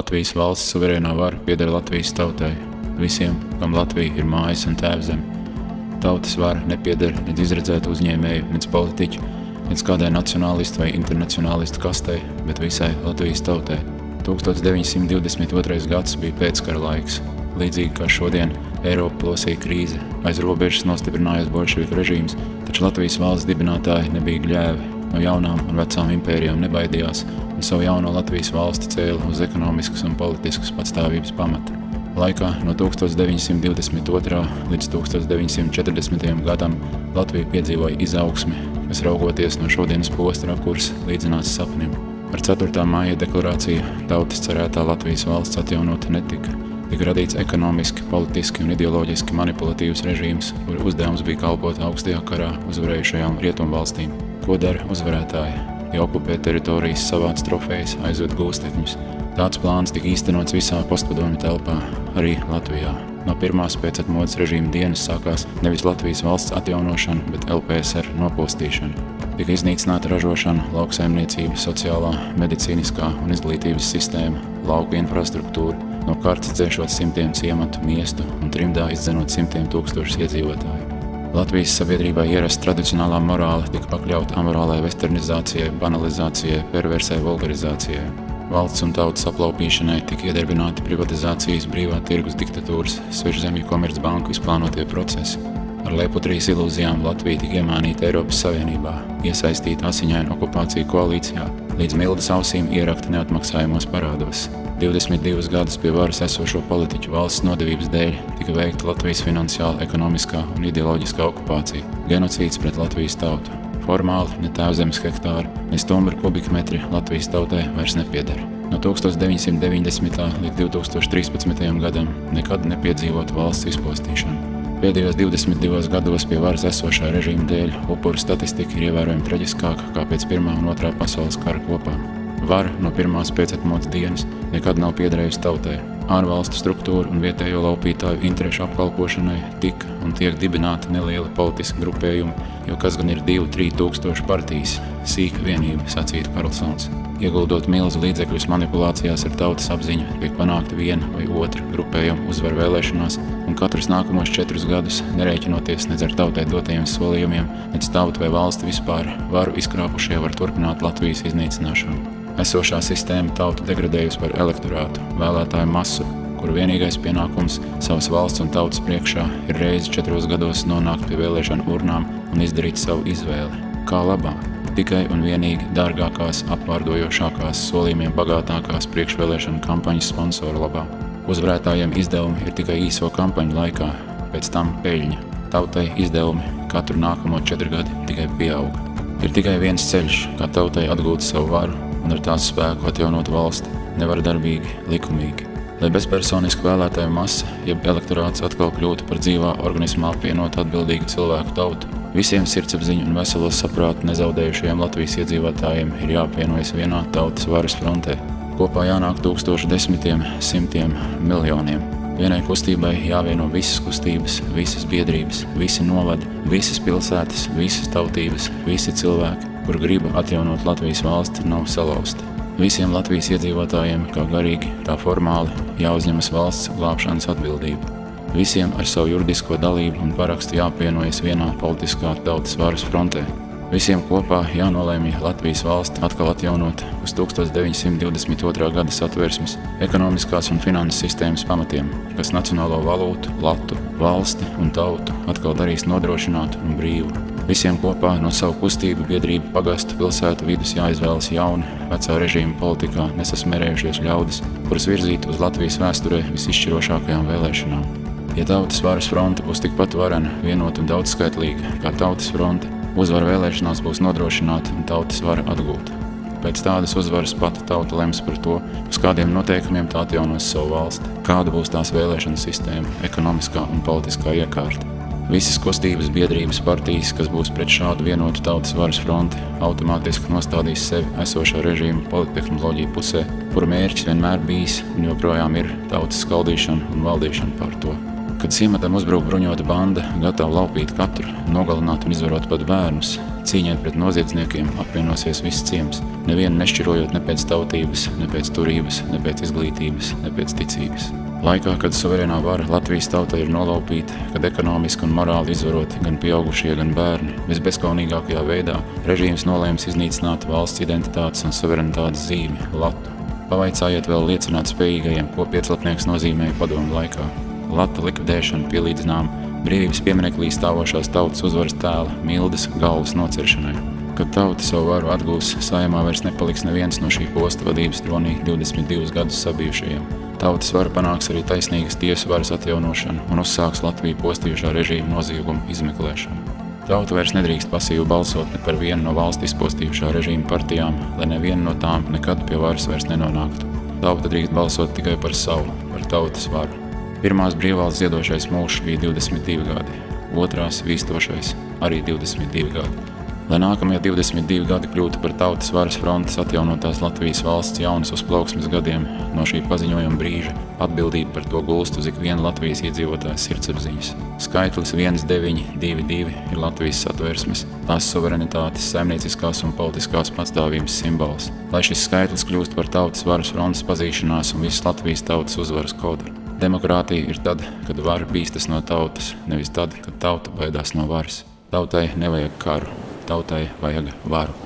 Latvijas valsts suverēnā vara pieder Latvijas tautai, visiem, kam Latvija ir mājas un tēvzeme. Tautas vara nepieder nec izredzētu uzņēmēju, nec politiķu, nec kādai nacionālistu vai internacionālistu kastei, bet visai Latvijas tautai. 1922. gads bija pēckara laiks. Līdzīgi kā šodien, Eiropa plosīja krīze, aiz robežas nostiprinājās bolševiku režīms, taču Latvijas valsts dibinātāji nebija gļēvi, no jaunām un vecām impērijām nebaidījās un savu jauno Latvijas valsti cēla uz ekonomiskas un politiskas patstāvības pamata. Laikā no 1922. līdz 1940. gadam Latvija piedzīvoja izaugsmi, kas raugoties no šodienas posta rakursa līdzinās sapnim. Ar 4. māja deklarāciju tautas cerētā Latvijas valsts atjaunota netika. Tika radīts ekonomiski, politiski un ideoloģiski manipulatīvs režīms, kur uzdevums bija kalpot augstajā karā uzvarējušajām rietumvalstīm. Ko dara uzvarētāji? Ja okupē teritorijas, savāc trofejas, aizved gūstekņus. Tāds plāns tika īstenots visā postpadomju telpā, arī Latvijā. No pirmās pēcatmodas režīma dienas sākās nevis Latvijas valsts atjaunošana, bet LPSR nopostīšana. Tika iznīcināta ražošana, lauksaimniecība, sociālā, medicīniskā un izglītības sistēma, lauku infrastruktūra, no kartes dzēšot simtiem ciematu, miestu un trimdā izdzenot simtiem tūkstošus iedzīvotāju. Latvijas sabiedrībā ierasta tradicionālā morāle tika pakļauta amorālai westernizācijai, banalizācijai, perversai vulgarizācijai. Valsts un tautas aplaupīšanai tika iedarbināti privatizācijas, brīvā tirgus diktatūras, svešzemju komercbanku izplānotie procesi. Ar Lieputrijas ilūzijām Latvija tika iemānīta Eiropas Savienībā, iesaistīta asiņainu okupāciju koalīcijā, līdz mildas ausīm ierakta neatmaksājumos parādos. 22 gadus pie varas esošo politiķu valsts nodevības dēļ tika veikta Latvijas finansiāla, ekonomiskā un ideoloģiskā okupācija, genocīds pret Latvijas tautu. Formāli ne tēvzemes hektāri, ne stumbru kubikmetri Latvijas tautai vairs nepieder. No 1990. līdz 2013. gadam nekad nepiedzīvota valsts izpostīšana. Pēdējos 22 gados pie varas esošā režīma dēļ upuru statistika ir ievērojami traģiskāka kā pēc 1. un 2. pasaules kara kopā. Vara no pirmās pēcatmodas dienas nekad nav piederējusi tautai. Ārvalstu struktūru un vietējo laupītāju interešu apkalpošanai tika un tiek dibināti nelieli politiski grupējumi, jo kas gan ir 2–3 tūkstoši partijas, sīka vienība, sacītu Karlsons. Ieguldot milzu līdzekļus manipulācijās ar tautas apziņu, tiek panākta viena vai otra grupējuma uzvaru vēlēšanās, un katrus nākamos 4 gadus, nerēķinoties nec ar tautai dotajiem solījumiem, nec tautu vai valsti vispār, varu izkrāpušie var turpināt Latvijas iznīcināšanu. Esošā sistēma tautu degradējusi par elektorātu, vēlētāju masu, kuru vienīgais pienākums savas valsts un tautas priekšā ir reizi 4 gados nonākt pie vēlēšanu urnām un izdarīt savu izvēli. Kā labāk? Tikai un vienīgi dārgākās, apvārdojošākās, solījumiem bagātākās priekšvēlēšanu kampaņas sponsoru labā. Uzvarētājiem izdevumi ir tikai īso kampaņu laikā, pēc tam peļņa. Tautai izdevumi katru nākamo 4 gadi tikai pieauga. Ir tikai viens ceļš, kā tautai atgūt savu varu un ar tās spēku atjaunot valsti, nevardarbīgi, likumīgi. Lai bezpersoniska vēlētāju masa, jeb elektorāts atkal kļūtu par dzīvā organismā apvienot atbildīgu cilvēku tautu, visiem sirdsapziņu un veselo saprātu nezaudējušajiem Latvijas iedzīvotājiem ir jāapvienojas vienā tautas varas frontē. Kopā jānāk tūkstoši, desmitiem, simtiem, miljoniem. Vienai kustībai jāvieno visas kustības, visas biedrības, visi novadi, visas pilsētas, visas tautības, visi cilvēki, kur griba atjaunot Latvijas valsti, nav salauzta. Visiem Latvijas iedzīvotājiem, kā garīgi, tā formāli, jāuzņemas valsts glābšanas atbildība. Visiem ar savu juridisko dalību un parakstu jāapvienojas vienā politiskā tautas varas frontē. Visiem kopā jānolēmj Latvijas valsti atkal atjaunot uz 1922. gada satversmes, ekonomiskās un finanses sistēmas pamatiem, kas nacionālo valūtu, latu, valsti un tautu atkal darīs nodrošinātu un brīvu. Visiem kopā no savu kustību, biedrību, pagastu, pilsētu vidus jāizvēlas jauni, vecā režīma politikā nesasmerējušies ļaudis, kuras virzītu uz Latvijas vēsturē visizšķirošākajām vēlēšanām. Ja tautas varas fronte būs tikpat varena, vienota un daudzskaitlīga kā tautas fronte, uzvara vēlēšanās būs nodrošināta un tautas vara atgūta. Pēc tādas uzvaras pati tauta lems par to, uz kādiem noteikumiem tā atjaunos savu valsti, kāda būs tās vēlēšana sistēma, ekonomiskā un politiskā iekārta. Visas kustības, biedrības, partijas, kas būs pret šādu vienotu tautas varas fronti, automātiski nostādīs sevi esošā režīma polittehnoloģiju pusē, kura mērķis vienmēr bijis un joprojām ir tautas skaldīšana un valdīšana pār to. Kad ciematam uzbruk bruņota banda, gatava laupīt katru, nogalināt un izvarot pat bērnus, cīņai pret noziedzniekiem apvienosies viss ciems, nevienu nešķirojot ne pēc tautības, ne pēc turības, ne pēc izglītības, ne pēc ticības. Laikā, kad suverēnā vara Latvijas tautai ir nolaupīta, kad ekonomiski un morāli izvaroti gan pieaugušie, gan bērni, visbezkaunīgākajā veidā režīms nolēms iznīcināt valsts identitātes un suverenitātes zīmi – latu. Pavaicājiet vēl liecināt spējīgajiem, ko pieclatnieks nozīmēja padomu laikā. Lata likvidēšana pielīdzinām brīvības piemineklī stāvošās tautas uzvaras tēla Mildes galvas nociršanai. Kad tauta savu varu atgūs, Saeimā vairs nepaliks neviens no šī posta vadības tronī 22 gadus sabijušajiem. Tautas vara panāks arī taisnīgas tiesu varas atjaunošanu un uzsāks Latviju postījušā režīma noziegumu izmeklēšanu. Tauta vairs nedrīkst pasīvi balsot ne par vienu no valsti izpostījušā režīma partijām, lai neviena no tām nekad pie varas vairs nenonāktu. Tauta drīkst balsot tikai par savu, par tautas varu. Pirmās brīvvalsts ziedošais mūžs bija 22 gadi, otrās vīstošais arī 22 gadi. Lai nākamie 22 gadi kļūtu par tautas varas frontes atjaunotās Latvijas valsts jaunas uzplauksmes gadiem, no šī paziņojuma brīža atbildība par to gulst uz ikvienu Latvijas iedzīvotāju sirdsapziņas. Skaitlis 1922 ir Latvijas satversmes, tās suverenitātes, saimnieciskās un politiskās patstāvības simbols. Lai šis skaitlis kļūst par tautas varas frontes pazīšanās un visas Latvijas tautas uzvaras kodu. Demokrātija ir tad, kad vara bīstas no tautas, nevis tad, kad tauta baidās no varas. Tautai nevajag karu. Tautai vajag varu.